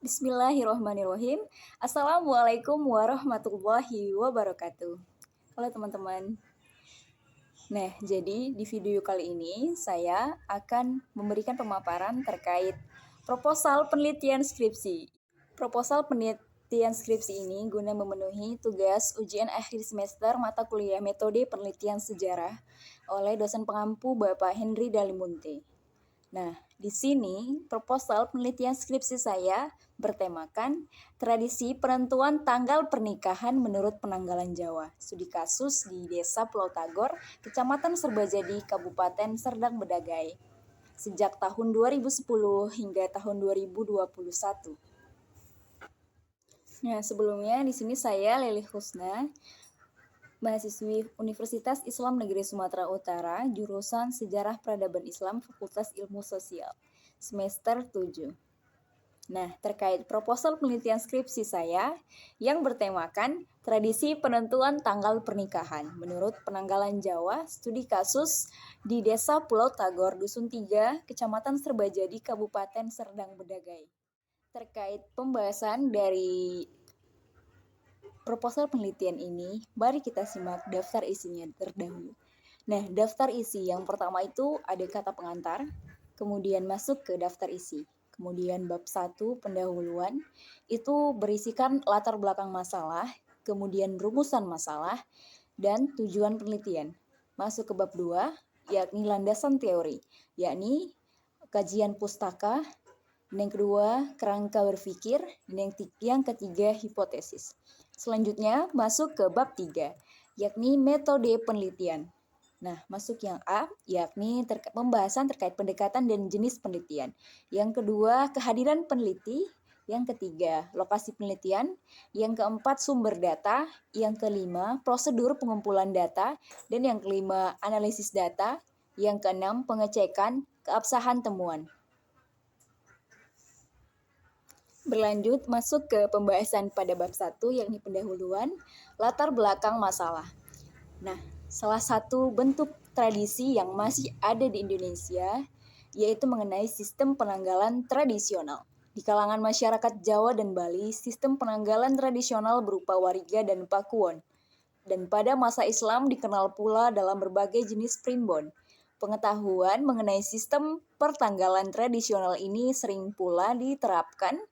Bismillahirrahmanirrahim. Assalamualaikum warahmatullahi wabarakatuh. Halo teman-teman. Nah, jadi di video kali ini saya akan memberikan pemaparan terkait proposal penelitian skripsi. Proposal penelitian skripsi ini guna memenuhi tugas ujian akhir semester mata kuliah metode penelitian sejarah oleh dosen pengampu Bapak Henry Dalimunte. Nah, di sini proposal penelitian skripsi saya bertemakan tradisi penentuan tanggal pernikahan menurut penanggalan Jawa. Studi kasus di Desa Pulau Tagor, Kecamatan Serbajadi, Kabupaten Serdang Bedagai, sejak tahun 2010 hingga tahun 2021. Nah, sebelumnya di sini saya Lely Husna, mahasiswi Universitas Islam Negeri Sumatera Utara, jurusan Sejarah Peradaban Islam, Fakultas Ilmu Sosial, semester 7. Nah, terkait proposal penelitian skripsi saya yang bertemakan tradisi penentuan tanggal pernikahan menurut penanggalan Jawa, studi kasus di Desa Pulau Tagor, Dusun 3, Kecamatan Serbajadi, Kabupaten Serdang Bedagai. Terkait pembahasan dari proposal penelitian ini, mari kita simak daftar isinya terdahulu. Nah, daftar isi yang pertama itu ada kata pengantar, kemudian masuk ke daftar isi. Kemudian bab 1 pendahuluan, itu berisikan latar belakang masalah, kemudian rumusan masalah, dan tujuan penelitian. Masuk ke bab 2, yakni landasan teori, yakni kajian pustaka, dan yang kedua kerangka berpikir, dan yang ketiga hipotesis. Selanjutnya masuk ke bab 3, yakni metode penelitian. Nah, masuk yang A, yakni pembahasan terkait pendekatan dan jenis penelitian. Yang kedua, kehadiran peneliti. Yang ketiga, lokasi penelitian. Yang keempat, sumber data. Yang kelima, prosedur pengumpulan data. Dan yang kelima, analisis data. Yang keenam, pengecekan keabsahan temuan. Berlanjut masuk ke pembahasan pada bab 1, yakni pendahuluan, latar belakang masalah. Nah, salah satu bentuk tradisi yang masih ada di Indonesia yaitu mengenai sistem penanggalan tradisional. Di kalangan masyarakat Jawa dan Bali, sistem penanggalan tradisional berupa wariga dan pakuwon. Dan pada masa Islam dikenal pula dalam berbagai jenis primbon. Pengetahuan mengenai sistem pertanggalan tradisional ini sering pula diterapkan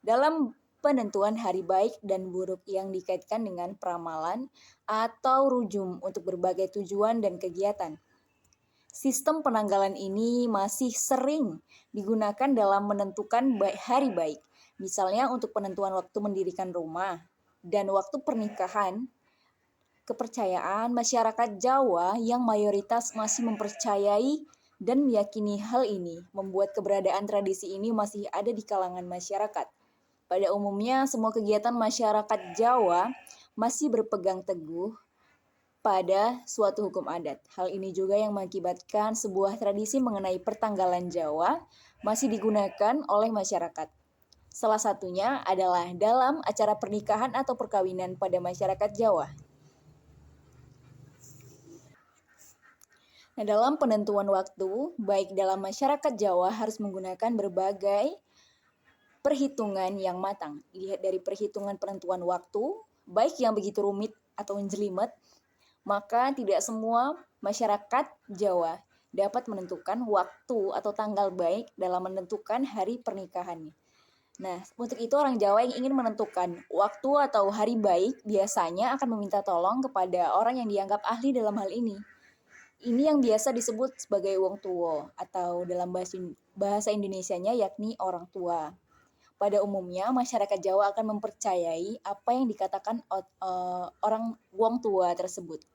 dalam penentuan hari baik dan buruk yang dikaitkan dengan peramalan atau rujum untuk berbagai tujuan dan kegiatan. Sistem penanggalan ini masih sering digunakan dalam menentukan hari baik, misalnya untuk penentuan waktu mendirikan rumah dan waktu pernikahan. Kepercayaan masyarakat Jawa yang mayoritas masih mempercayai dan meyakini hal ini membuat keberadaan tradisi ini masih ada di kalangan masyarakat. Pada umumnya, semua kegiatan masyarakat Jawa masih berpegang teguh pada suatu hukum adat. Hal ini juga yang mengakibatkan sebuah tradisi mengenai pertanggalan Jawa masih digunakan oleh masyarakat. Salah satunya adalah dalam acara pernikahan atau perkawinan pada masyarakat Jawa. Nah, dalam penentuan waktu, baik dalam masyarakat Jawa harus menggunakan berbagai perhitungan yang matang. Dilihat dari perhitungan penentuan waktu, baik yang begitu rumit atau menjelimet, maka tidak semua masyarakat Jawa dapat menentukan waktu atau tanggal baik dalam menentukan hari pernikahannya. Nah, untuk itu orang Jawa yang ingin menentukan waktu atau hari baik biasanya akan meminta tolong kepada orang yang dianggap ahli dalam hal ini. Ini yang biasa disebut sebagai wong tuwa atau dalam bahasa Indonesianya yakni orang tua. Pada umumnya, masyarakat Jawa akan mempercayai apa yang dikatakan orang wong tua tersebut.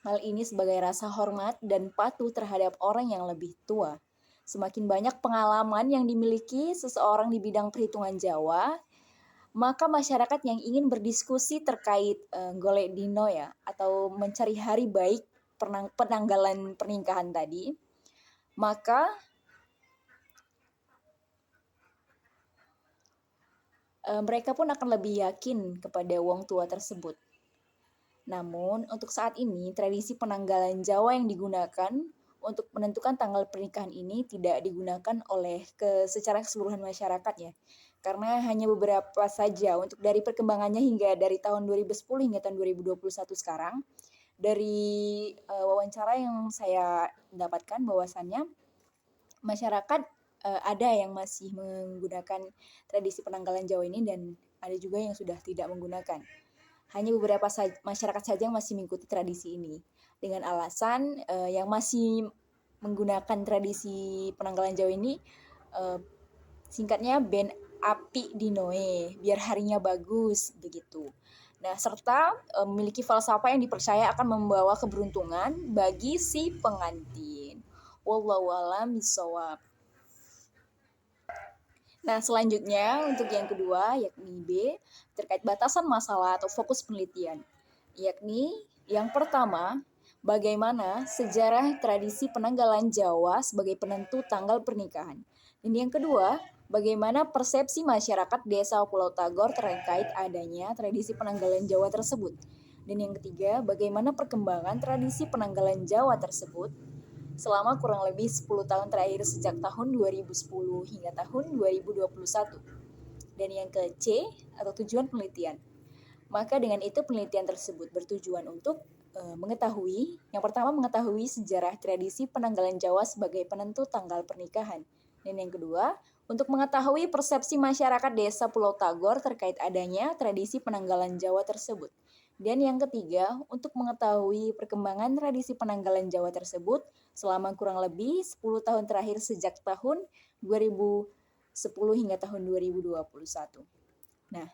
Hal ini sebagai rasa hormat dan patuh terhadap orang yang lebih tua. Semakin banyak pengalaman yang dimiliki seseorang di bidang perhitungan Jawa, maka masyarakat yang ingin berdiskusi terkait golek dino ya, atau mencari hari baik penanggalan pernikahan tadi, maka mereka pun akan lebih yakin kepada wong tua tersebut. Namun, untuk saat ini, tradisi penanggalan Jawa yang digunakan untuk menentukan tanggal pernikahan ini tidak digunakan secara keseluruhan masyarakat ya. Karena hanya beberapa saja untuk dari perkembangannya hingga dari tahun 2010 hingga tahun 2021 sekarang. Dari wawancara yang saya dapatkan bahwasannya masyarakat ada yang masih menggunakan tradisi penanggalan Jawa ini dan ada juga yang sudah tidak menggunakan. Hanya beberapa masyarakat saja yang masih mengikuti tradisi ini. Dengan alasan yang masih menggunakan tradisi penanggalan Jawa ini, singkatnya ben api dinoe, biar harinya bagus, begitu. Nah, serta memiliki falsafah yang dipercaya akan membawa keberuntungan bagi si pengantin. Wallahu a'lam bishawab. Nah, selanjutnya untuk yang kedua, yakni B, terkait batasan masalah atau fokus penelitian. Yakni yang pertama, bagaimana sejarah tradisi penanggalan Jawa sebagai penentu tanggal pernikahan. Dan yang kedua, bagaimana persepsi masyarakat desa Pulau Tagor terkait adanya tradisi penanggalan Jawa tersebut. Dan yang ketiga, bagaimana perkembangan tradisi penanggalan Jawa tersebut selama kurang lebih 10 tahun terakhir sejak tahun 2010 hingga tahun 2021. Dan yang ke C atau tujuan penelitian. Maka dengan itu penelitian tersebut bertujuan untuk mengetahui, yang pertama mengetahui sejarah tradisi penanggalan Jawa sebagai penentu tanggal pernikahan. Dan yang kedua, untuk mengetahui persepsi masyarakat desa Pulau Tagor terkait adanya tradisi penanggalan Jawa tersebut. Dan yang ketiga, untuk mengetahui perkembangan tradisi penanggalan Jawa tersebut selama kurang lebih 10 tahun terakhir sejak tahun 2010 hingga tahun 2021. Nah,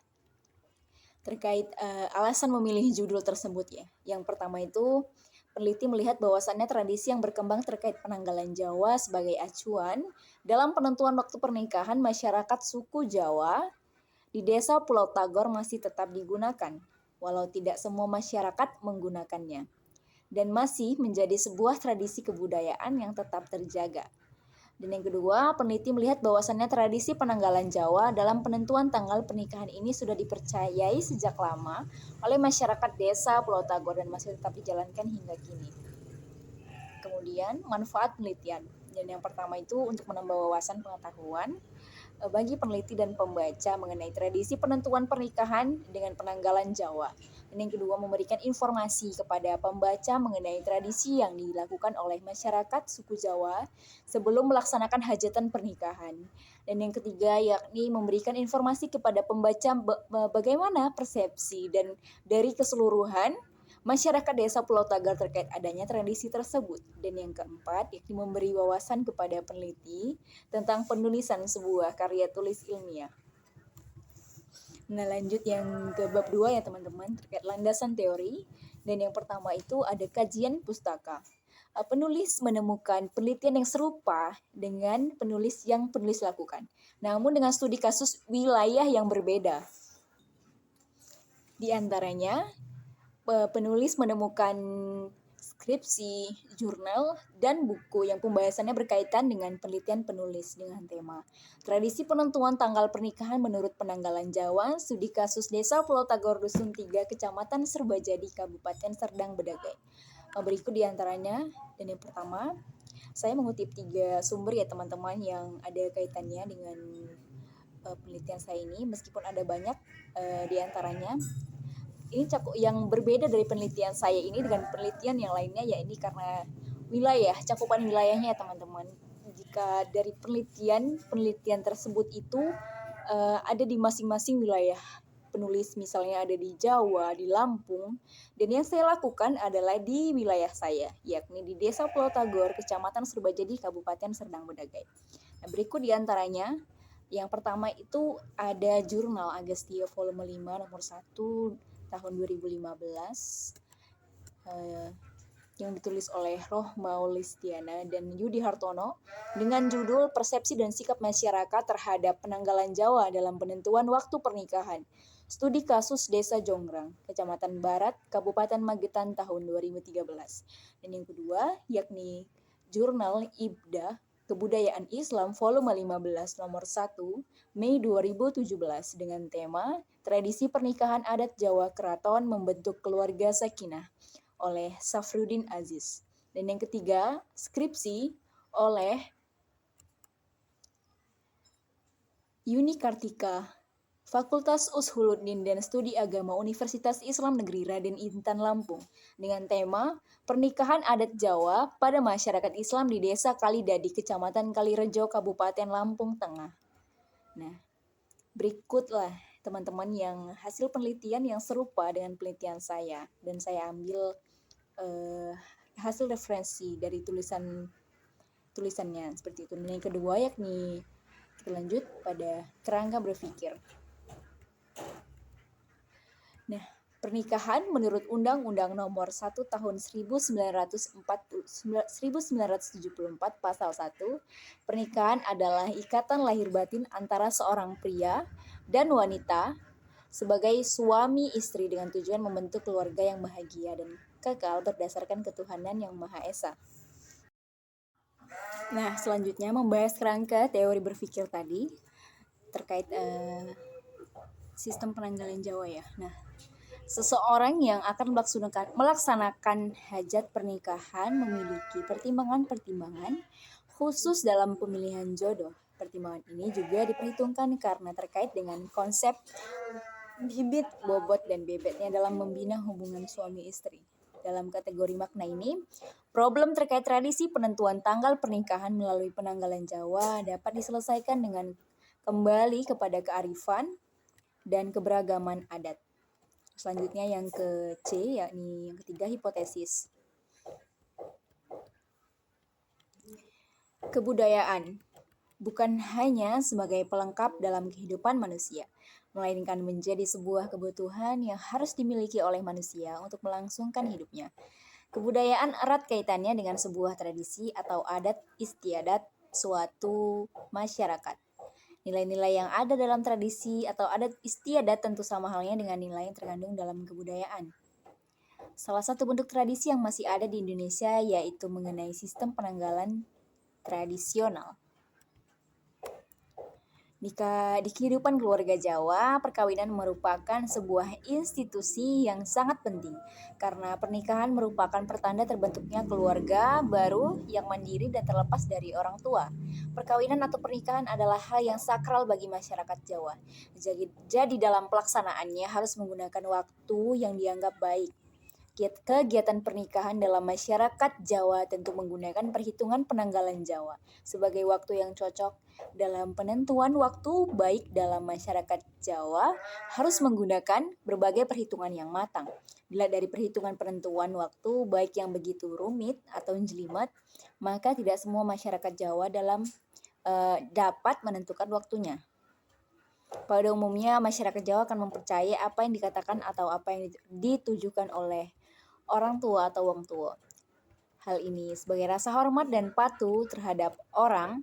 terkait alasan memilih judul tersebut ya. Yang pertama itu, peneliti melihat bahwasannya tradisi yang berkembang terkait penanggalan Jawa sebagai acuan dalam penentuan waktu pernikahan masyarakat suku Jawa di desa Pulau Tagor masih tetap digunakan, walau tidak semua masyarakat menggunakannya, dan masih menjadi sebuah tradisi kebudayaan yang tetap terjaga. Dan yang kedua, peneliti melihat bahwasannya tradisi penanggalan Jawa dalam penentuan tanggal pernikahan ini sudah dipercayai sejak lama oleh masyarakat desa Pulau Tagor dan masih tetap dijalankan hingga kini. Kemudian, manfaat penelitian. Dan yang pertama itu untuk menambah wawasan pengetahuan bagi peneliti dan pembaca mengenai tradisi penentuan pernikahan dengan penanggalan Jawa. Dan yang kedua, memberikan informasi kepada pembaca mengenai tradisi yang dilakukan oleh masyarakat suku Jawa sebelum melaksanakan hajatan pernikahan. Dan yang ketiga, yakni memberikan informasi kepada pembaca bagaimana persepsi dan dari keseluruhan masyarakat desa Pulau Tagor terkait adanya tradisi tersebut. Dan yang keempat, yakni memberi wawasan kepada peneliti tentang penulisan sebuah karya tulis ilmiah. Nah, lanjut yang ke bab 2 ya teman-teman, terkait landasan teori. Dan yang pertama itu ada kajian pustaka. Penulis menemukan penelitian yang serupa dengan penulis lakukan, namun dengan studi kasus wilayah yang berbeda. Di antaranya, penulis menemukan skripsi, jurnal, dan buku yang pembahasannya berkaitan dengan penelitian penulis dengan tema tradisi penentuan tanggal pernikahan menurut penanggalan Jawa, studi kasus desa Pulau Tagor Dusun 3, Kecamatan Serbajadi, Kabupaten Serdang Bedagai. Berikut diantaranya, dan yang pertama, saya mengutip 3 sumber ya teman-teman yang ada kaitannya dengan penelitian saya ini, meskipun ada banyak diantaranya. Ini yang berbeda dari penelitian saya ini dengan penelitian yang lainnya, ya ini karena wilayah, cakupan wilayahnya ya teman-teman. Jika dari penelitian tersebut itu ada di masing-masing wilayah penulis, misalnya ada di Jawa, di Lampung, dan yang saya lakukan adalah di wilayah saya, yakni di Desa Pulau Tagor, Kecamatan Serbajadi, Kabupaten Serdang Bedagai. Nah, berikut diantaranya. Yang pertama itu ada jurnal Agastya volume 5 nomor 1 tahun 2015. yang ditulis oleh Rohma Listiana dan Yudi Hartono dengan judul Persepsi dan Sikap Masyarakat Terhadap Penanggalan Jawa dalam Penentuan Waktu Pernikahan. Studi Kasus Desa Jonggrang, Kecamatan Barat, Kabupaten Magetan tahun 2013. Dan yang kedua yakni Jurnal Ibda Kebudayaan Islam volume 15 nomor 1 Mei 2017 dengan tema Tradisi Pernikahan Adat Jawa Keraton Membentuk Keluarga Sakinah oleh Safruddin Aziz. Dan yang ketiga, skripsi oleh Yuni Kartika, Fakultas Ushuluddin dan Studi Agama Universitas Islam Negeri Raden Intan Lampung dengan tema Pernikahan Adat Jawa pada Masyarakat Islam di Desa Kalidadi, Kecamatan Kalirejo, Kabupaten Lampung Tengah. Nah, berikutlah teman-teman yang hasil penelitian yang serupa dengan penelitian saya, dan saya ambil hasil referensi dari tulisannya seperti itu. Dan yang kedua yakni kita lanjut pada kerangka berpikir. Nah, pernikahan menurut Undang-Undang Nomor 1 Tahun 1974 Pasal 1, pernikahan adalah ikatan lahir batin antara seorang pria dan wanita sebagai suami istri dengan tujuan membentuk keluarga yang bahagia dan kekal berdasarkan ketuhanan yang Maha Esa. Nah, selanjutnya membahas kerangka teori berpikir tadi terkait sistem penanggalan Jawa ya. Nah, seseorang yang akan melaksanakan hajat pernikahan memiliki pertimbangan-pertimbangan khusus dalam pemilihan jodoh. Pertimbangan ini juga diperhitungkan karena terkait dengan konsep bibit, bobot, dan bebetnya dalam membina hubungan suami istri. Dalam kategori makna ini, problem terkait tradisi penentuan tanggal pernikahan melalui penanggalan Jawa dapat diselesaikan dengan kembali kepada kearifan dan keberagaman adat. Selanjutnya yang ke C, yakni yang ketiga, hipotesis. Kebudayaan bukan hanya sebagai pelengkap dalam kehidupan manusia, melainkan menjadi sebuah kebutuhan yang harus dimiliki oleh manusia untuk melangsungkan hidupnya. Kebudayaan erat kaitannya dengan sebuah tradisi atau adat istiadat suatu masyarakat. Nilai-nilai yang ada dalam tradisi atau adat istiadat tentu sama halnya dengan nilai yang terkandung dalam kebudayaan. Salah satu bentuk tradisi yang masih ada di Indonesia yaitu mengenai sistem penanggalan tradisional. Di kehidupan keluarga Jawa, perkawinan merupakan sebuah institusi yang sangat penting karena pernikahan merupakan pertanda terbentuknya keluarga baru yang mandiri dan terlepas dari orang tua. Perkawinan atau pernikahan adalah hal yang sakral bagi masyarakat Jawa. Jadi dalam pelaksanaannya harus menggunakan waktu yang dianggap baik. Kegiatan pernikahan dalam masyarakat Jawa tentu menggunakan perhitungan penanggalan Jawa sebagai waktu yang cocok. Dalam penentuan waktu baik dalam masyarakat Jawa harus menggunakan berbagai perhitungan yang matang. Bila dari perhitungan penentuan waktu baik yang begitu rumit atau jelimet, maka tidak semua masyarakat Jawa dapat menentukan waktunya. Pada umumnya, masyarakat Jawa akan mempercayai apa yang dikatakan atau apa yang ditujukan oleh orang tua atau wong tua. Hal ini sebagai rasa hormat dan patuh terhadap orang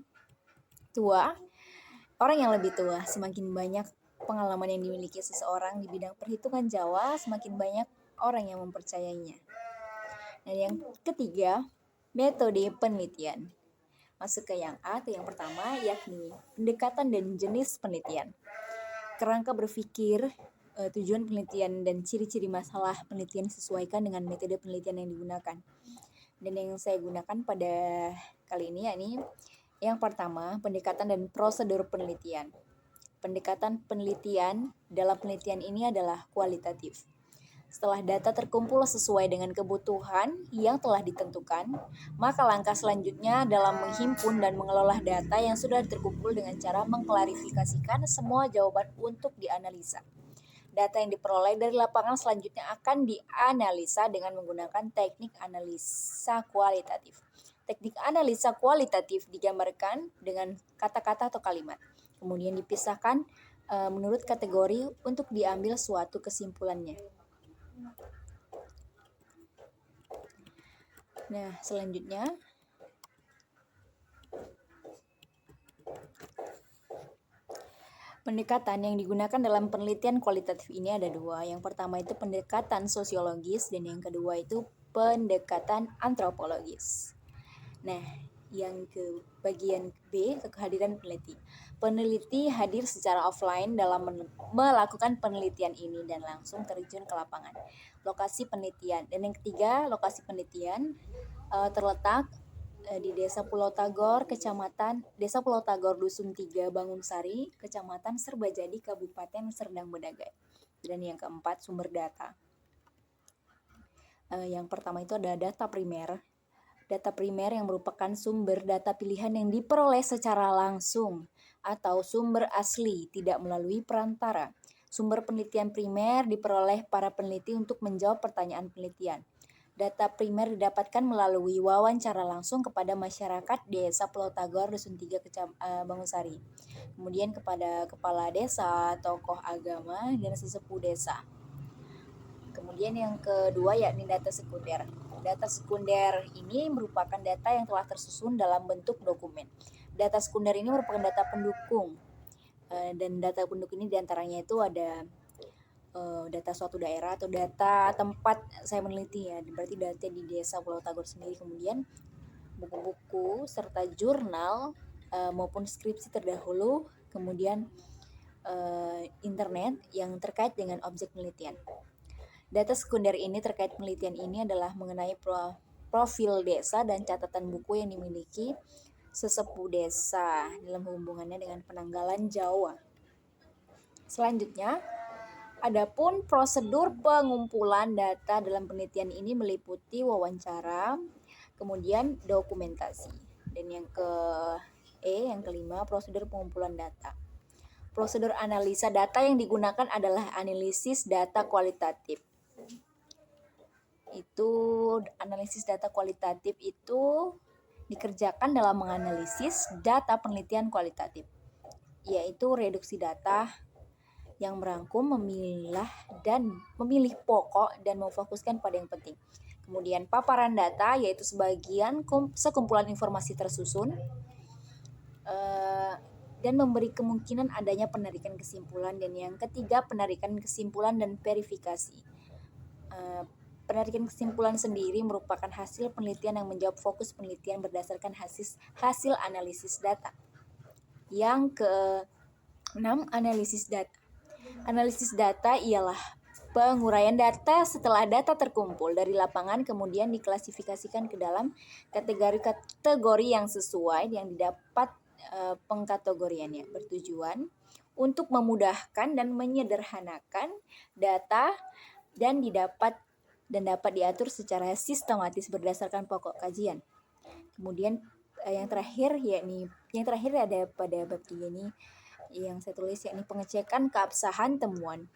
yang lebih tua. Semakin banyak pengalaman yang dimiliki seseorang di bidang perhitungan Jawa, semakin banyak orang yang mempercayainya. Dan yang ketiga, metode penelitian. Masuk ke yang A, atau yang pertama, yakni pendekatan dan jenis penelitian. Kerangka berpikir, tujuan penelitian dan ciri-ciri masalah penelitian disesuaikan dengan metode penelitian yang digunakan. Dan yang saya gunakan pada kali ini yakni yang pertama, pendekatan dan prosedur penelitian. Pendekatan penelitian dalam penelitian ini adalah kualitatif. Setelah data terkumpul sesuai dengan kebutuhan yang telah ditentukan, maka langkah selanjutnya dalam menghimpun dan mengelola data yang sudah terkumpul dengan cara mengklarifikasikan semua jawaban untuk dianalisa. Data yang diperoleh dari lapangan selanjutnya akan dianalisa dengan menggunakan teknik analisa kualitatif. Teknik analisa kualitatif digambarkan dengan kata-kata atau kalimat, kemudian dipisahkan menurut kategori untuk diambil suatu kesimpulannya. Nah, selanjutnya pendekatan yang digunakan dalam penelitian kualitatif ini ada dua. Yang pertama itu pendekatan sosiologis dan yang kedua itu pendekatan antropologis. Nah, yang ke bagian B, kehadiran peneliti. Peneliti hadir secara offline dalam melakukan penelitian ini dan langsung terjun ke lapangan. Lokasi penelitian. Dan yang ketiga, lokasi penelitian terletak di Desa Pulau Tagor, Desa Pulau Tagor, Dusun 3, Bangunsari, Kecamatan Serbajadi, Kabupaten Serdang Bedagai. Dan yang keempat, sumber data. Yang pertama itu ada data primer. Data primer yang merupakan sumber data pilihan yang diperoleh secara langsung atau sumber asli, tidak melalui perantara. Sumber penelitian primer diperoleh para peneliti untuk menjawab pertanyaan penelitian. Data primer didapatkan melalui wawancara langsung kepada masyarakat Desa Pulau Tagor, Dusun 3, Bangunsari. Kemudian kepada kepala desa, tokoh agama, dan sesepuh desa. Kemudian yang kedua yakni data sekunder. Data sekunder ini merupakan data yang telah tersusun dalam bentuk dokumen. Data sekunder ini merupakan data pendukung. Dan data pendukung ini diantaranya itu ada data suatu daerah atau data tempat saya meneliti ya, berarti data di Desa Pulau Tagor sendiri. Kemudian buku-buku serta jurnal maupun skripsi terdahulu, kemudian internet yang terkait dengan objek penelitian. Data sekunder ini terkait penelitian ini adalah mengenai profil desa dan catatan buku yang dimiliki sesepuh desa dalam hubungannya dengan penanggalan Jawa. Selanjutnya, adapun prosedur pengumpulan data dalam penelitian ini meliputi wawancara, kemudian dokumentasi. Dan yang kelima, prosedur pengumpulan data. Prosedur analisa data yang digunakan adalah analisis data kualitatif. Analisis data kualitatif itu dikerjakan dalam menganalisis data penelitian kualitatif, yaitu reduksi data yang merangkum, memilah, dan memilih pokok dan memfokuskan pada yang penting. Kemudian paparan data, yaitu sekumpulan informasi tersusun dan memberi kemungkinan adanya penarikan kesimpulan. Dan yang ketiga, penarikan kesimpulan dan verifikasi. Penarikan kesimpulan sendiri merupakan hasil penelitian yang menjawab fokus penelitian berdasarkan hasil analisis data. Yang ke-6, analisis data. Analisis data ialah penguraian data setelah data terkumpul dari lapangan kemudian diklasifikasikan ke dalam kategori yang sesuai yang didapat pengkategoriannya, bertujuan untuk memudahkan dan menyederhanakan data dan dapat diatur secara sistematis berdasarkan pokok kajian. Kemudian yang terakhir ada pada bab 3 ini yang saya tulis, yakni pengecekan keabsahan temuan.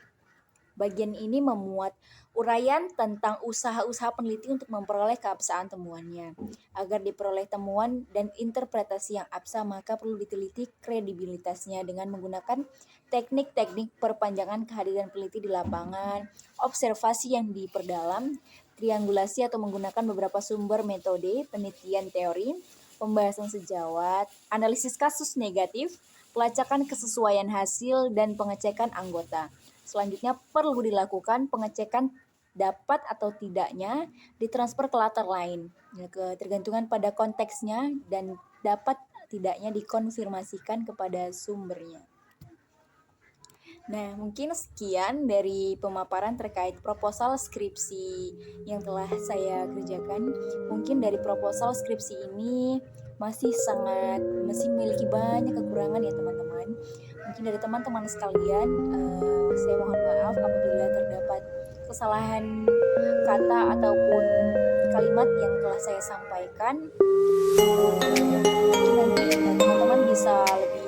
Bagian ini memuat uraian tentang usaha-usaha peneliti untuk memperoleh keabsahan temuannya. Agar diperoleh temuan dan interpretasi yang absah, maka perlu diteliti kredibilitasnya dengan menggunakan teknik-teknik perpanjangan kehadiran peneliti di lapangan, observasi yang diperdalam, triangulasi atau menggunakan beberapa sumber metode, penelitian teori, pembahasan sejawat, analisis kasus negatif, pelacakan kesesuaian hasil, dan pengecekan anggota. Selanjutnya perlu dilakukan pengecekan dapat atau tidaknya ditransfer ke latar lain, ketergantungan pada konteksnya, dan dapat tidaknya dikonfirmasikan kepada sumbernya. Nah, mungkin sekian dari pemaparan terkait proposal skripsi yang telah saya kerjakan. Mungkin dari proposal skripsi ini masih memiliki banyak kekurangan ya teman-teman. Mungkin dari teman-teman sekalian, saya mohon maaf apabila terdapat kesalahan kata ataupun kalimat yang telah saya sampaikan. Mungkin nanti teman-teman bisa lebih